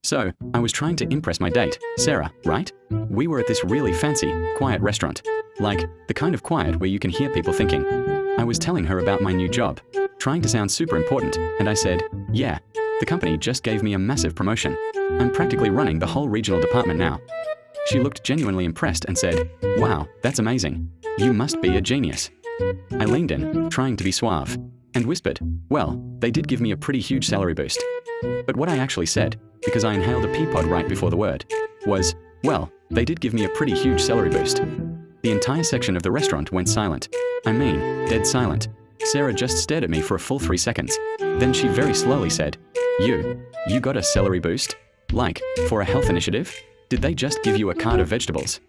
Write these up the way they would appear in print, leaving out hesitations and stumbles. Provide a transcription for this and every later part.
So, I was trying to impress my date, Sarah, right? We were at this really fancy, quiet restaurant. Like, the kind of quiet where you can hear people thinking. I was telling her about my new job, trying to sound super important, and I said, yeah, the company just gave me a massive promotion. I'm practically running the whole regional department now. She looked genuinely impressed and said, wow, that's amazing. You must be a genius. I leaned in, trying to be suave, and whispered, well, they did give me a pretty huge salary boost. But what I actually said, because I inhaled a pea pod right before the word, was, well, they did give me a pretty huge salary boost. The entire section of the restaurant went silent. I mean, dead silent. Sarah just stared at me for a full 3 seconds. Then she very slowly said, you got a salary boost? Like, for a health initiative? Did they just give you a cart of vegetables?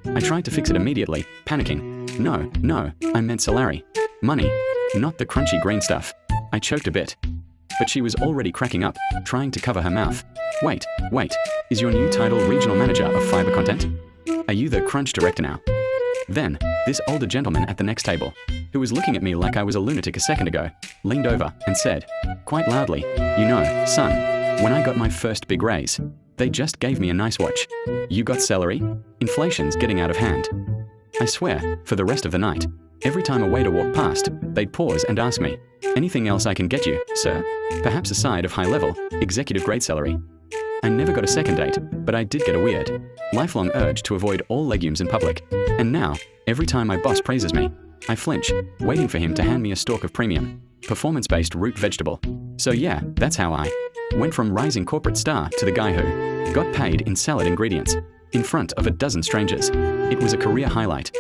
I tried to fix it immediately, panicking. No, I meant salary. Money, not the crunchy green stuff. I choked a bit. But she was already cracking up, trying to cover her mouth. Wait, is your new title Regional Manager of Fiber Content? Are you the crunch director now? Then, this older gentleman at the next table, who was looking at me like I was a lunatic a second ago, leaned over and said, quite loudly, you know, son, when I got my first big raise, they just gave me a nice watch. You got celery? Inflation's getting out of hand. I swear, for the rest of the night, every time a waiter walked past, they'd pause and ask me, anything else I can get you, sir? Perhaps a side of high-level, executive-grade celery. I never got a second date, but I did get a weird, lifelong urge to avoid all legumes in public. And now, every time my boss praises me, I flinch, waiting for him to hand me a stalk of premium, performance-based root vegetable. So yeah, that's how I went from rising corporate star to the guy who got paid in salad ingredients, in front of a dozen strangers. It was a career highlight.